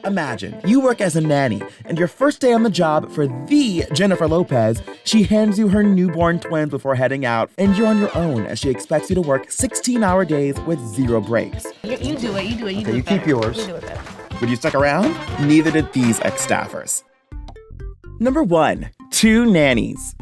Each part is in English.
Imagine, you work as a nanny, and your first day on the job for the Jennifer Lopez, she hands you her newborn twins before heading out, and you're on your own as she expects you to work 16-hour days with 0 breaks. You do it. You keep yours. You do it better. Would you stick around? Neither did these ex-staffers. Number 1, 2 nannies.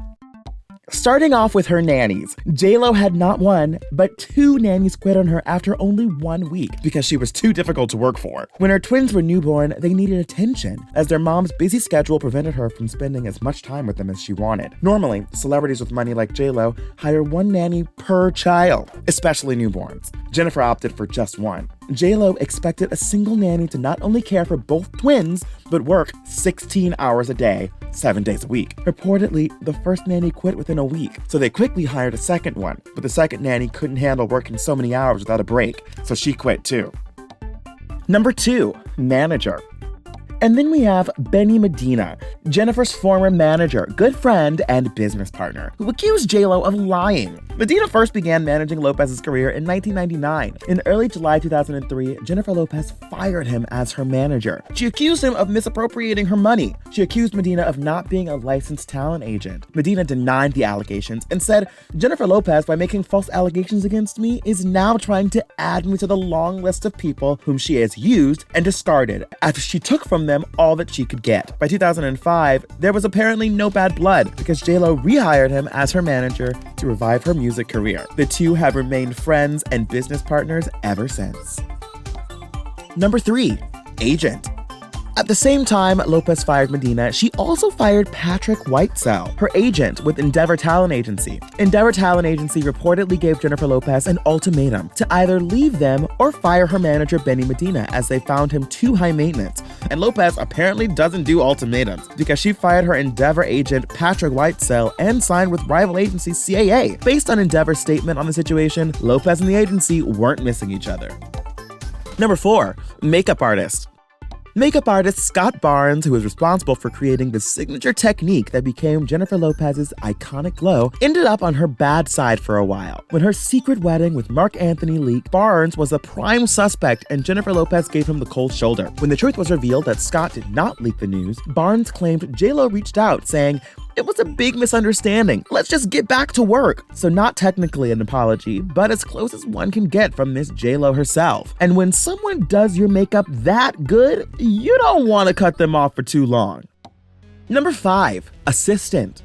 Starting off with her nannies, J-Lo had not 1, but 2 nannies quit on her after only 1 week because she was too difficult to work for. When her twins were newborn, they needed attention, as their mom's busy schedule prevented her from spending as much time with them as she wanted. Normally, celebrities with money like J-Lo hire 1 nanny per child, especially newborns. Jennifer opted for just 1. J-Lo expected a single nanny to not only care for both twins, but work 16 hours a day, 7 days a week. Reportedly, the first nanny quit within a week, so they quickly hired a second one, but the second nanny couldn't handle working so many hours without a break, so she quit too. Number 2, manager. And then we have Benny Medina, Jennifer's former manager, good friend, and business partner, who accused J-Lo of lying. Medina first began managing Lopez's career in 1999. In early July 2003, Jennifer Lopez fired him as her manager. She accused him of misappropriating her money. She accused Medina of not being a licensed talent agent. Medina denied the allegations and said, "Jennifer Lopez, by making false allegations against me, is now trying to add me to the long list of people whom she has used and discarded after she took from them all that she could get." By 2005, there was apparently no bad blood because J-Lo rehired him as her manager to revive her music career. The two have remained friends and business partners ever since. Number 3, agent. At the same time Lopez fired Medina, she also fired Patrick Whitesell, her agent with Endeavor Talent Agency. Endeavor Talent Agency reportedly gave Jennifer Lopez an ultimatum to either leave them or fire her manager Benny Medina, as they found him too high maintenance. And Lopez apparently doesn't do ultimatums because she fired her Endeavor agent Patrick Whitesell and signed with rival agency CAA. Based on Endeavor's statement on the situation, Lopez and the agency weren't missing each other. Number 4, makeup artist. Makeup artist Scott Barnes, who was responsible for creating the signature technique that became Jennifer Lopez's iconic glow, ended up on her bad side for a while. When her secret wedding with Mark Anthony leaked, Barnes was a prime suspect and Jennifer Lopez gave him the cold shoulder. When the truth was revealed that Scott did not leak the news, Barnes claimed J-Lo reached out saying, "It was a big misunderstanding. Let's just get back to work." So not technically an apology, but as close as one can get from Miss J-Lo herself. And when someone does your makeup that good, you don't want to cut them off for too long. Number 5, assistant.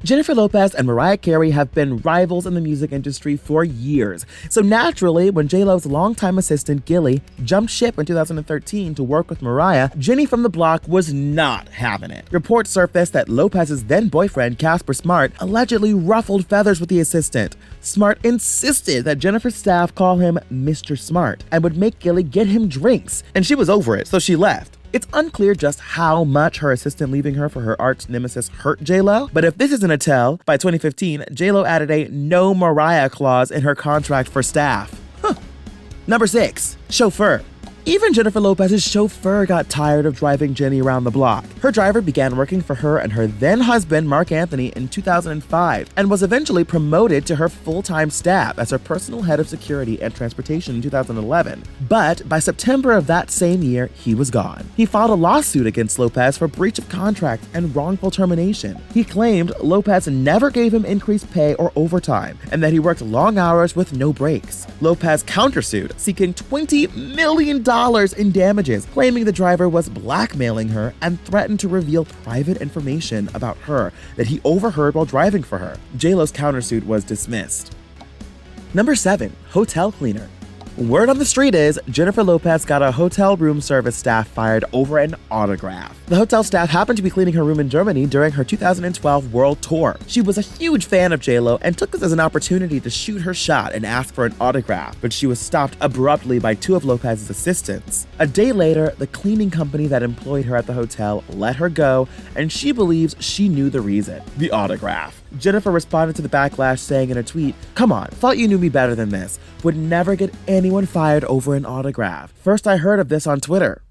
Jennifer Lopez and Mariah Carey have been rivals in the music industry for years. So naturally, when J-Lo's longtime assistant, Gilly, jumped ship in 2013 to work with Mariah, Jenny from the block was not having it. Reports surfaced that Lopez's then-boyfriend, Casper Smart, allegedly ruffled feathers with the assistant. Smart insisted that Jennifer's staff call him Mr. Smart and would make Gilly get him drinks, and she was over it, so she left. It's unclear just how much her assistant leaving her for her arch nemesis hurt J-Lo, but if this isn't a tell, by 2015, J-Lo added a no Mariah clause in her contract for staff. Number 6, chauffeur. Even Jennifer Lopez's chauffeur got tired of driving Jenny around the block. Her driver began working for her and her then-husband, Mark Anthony, in 2005 and was eventually promoted to her full-time staff as her personal head of security and transportation in 2011. But by September of that same year, he was gone. He filed a lawsuit against Lopez for breach of contract and wrongful termination. He claimed Lopez never gave him increased pay or overtime and that he worked long hours with no breaks. Lopez countersued, seeking $20 million in damages, claiming the driver was blackmailing her and threatened to reveal private information about her that he overheard while driving for her. J-Lo's countersuit was dismissed. Number 7, hotel cleaner. Word on the street is Jennifer Lopez got a hotel room service staff fired over an autograph. The hotel staff happened to be cleaning her room in Germany during her 2012 world tour. She was a huge fan of J-Lo and took this as an opportunity to shoot her shot and ask for an autograph, but she was stopped abruptly by 2 of Lopez's assistants. A day later, the cleaning company that employed her at the hotel let her go, and she believes she knew the reason: the autograph. Jennifer responded to the backlash saying in a tweet, "Come on, thought you knew me better than this. Would never get anyone fired over an autograph. First I heard of this on Twitter."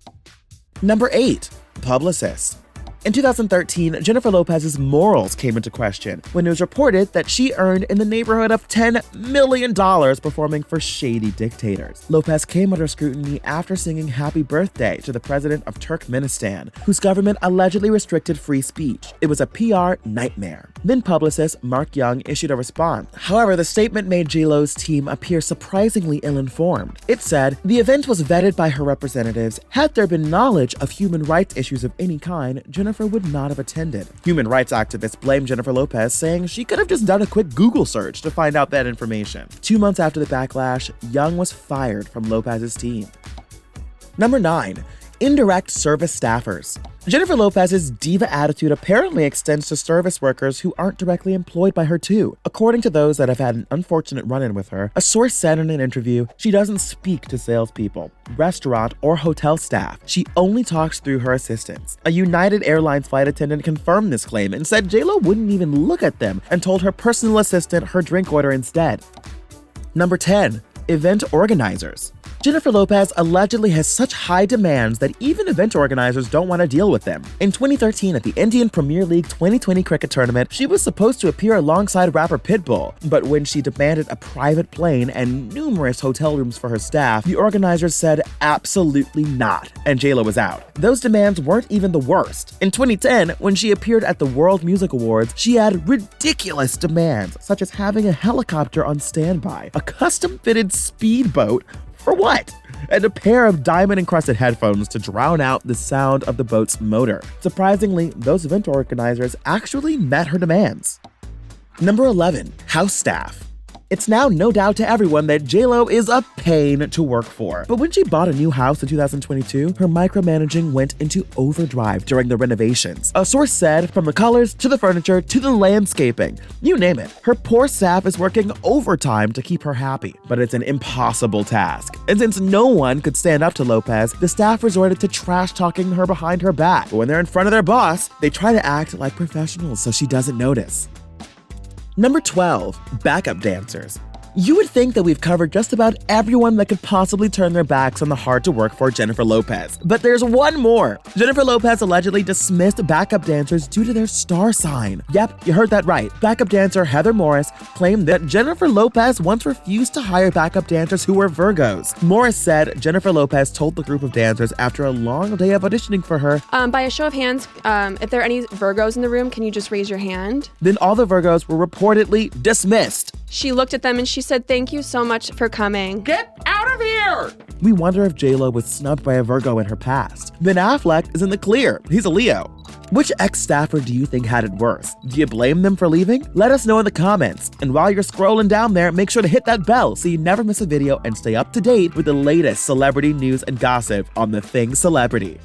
Number 8, Publicist. In 2013, Jennifer Lopez's morals came into question when it was reported that she earned in the neighborhood of $10 million performing for shady dictators. Lopez came under scrutiny after singing Happy Birthday to the president of Turkmenistan, whose government allegedly restricted free speech. It was a PR nightmare. Then Publicist Mark Young issued a response. However, the statement made J-Lo's team appear surprisingly ill-informed. It said, "The event was vetted by her representatives. Had there been knowledge of human rights issues of any kind, Jennifer would not have attended." Human rights activists blamed Jennifer Lopez, saying she could have just done a quick Google search to find out that information. 2 months after the backlash, Young was fired from Lopez's team. Number 9. Indirect service staffers. Jennifer Lopez's diva attitude apparently extends to service workers who aren't directly employed by her too. According to those that have had an unfortunate run-in with her, a source said in an interview, she doesn't speak to salespeople, restaurant, or hotel staff. She only talks through her assistants. A United Airlines flight attendant confirmed this claim and said J-Lo wouldn't even look at them and told her personal assistant her drink order instead. Number 10. Event organizers. Jennifer Lopez allegedly has such high demands that even event organizers don't want to deal with them. In 2013, at the Indian Premier League 2020 cricket tournament, she was supposed to appear alongside rapper Pitbull, but when she demanded a private plane and numerous hotel rooms for her staff, the organizers said absolutely not, and J-Lo was out. Those demands weren't even the worst. In 2010, when she appeared at the World Music Awards, she had ridiculous demands, such as having a helicopter on standby, a custom-fitted speedboat, for what? And a pair of diamond-encrusted headphones to drown out the sound of the boat's motor. Surprisingly, those event organizers actually met her demands. Number 11. House staff. It's now no doubt to everyone that J-Lo is a pain to work for. But when she bought a new house in 2022, her micromanaging went into overdrive during the renovations. A source said, from the colors to the furniture to the landscaping, you name it, her poor staff is working overtime to keep her happy. But it's an impossible task. And since no one could stand up to Lopez, the staff resorted to trash-talking her behind her back. But when they're in front of their boss, they try to act like professionals so she doesn't notice. Number 12. Backup dancers. You would think that we've covered just about everyone that could possibly turn their backs on the hard-to-work-for Jennifer Lopez. But there's one more. Jennifer Lopez allegedly dismissed backup dancers due to their star sign. Yep, you heard that right. Backup dancer Heather Morris claimed that Jennifer Lopez once refused to hire backup dancers who were Virgos. Morris said Jennifer Lopez told the group of dancers after a long day of auditioning for her, by a show of hands, if there are any Virgos in the room, can you just raise your hand? Then all the Virgos were reportedly dismissed. She looked at them and she said, "Thank you so much for coming. Get out of here!" We wonder if J-Lo was snubbed by a Virgo in her past. Ben Affleck is in the clear. He's a Leo. Which ex-staffer do you think had it worse? Do you blame them for leaving? Let us know in the comments. And while you're scrolling down there, make sure to hit that bell so you never miss a video and stay up to date with the latest celebrity news and gossip on The Thing Celebrity.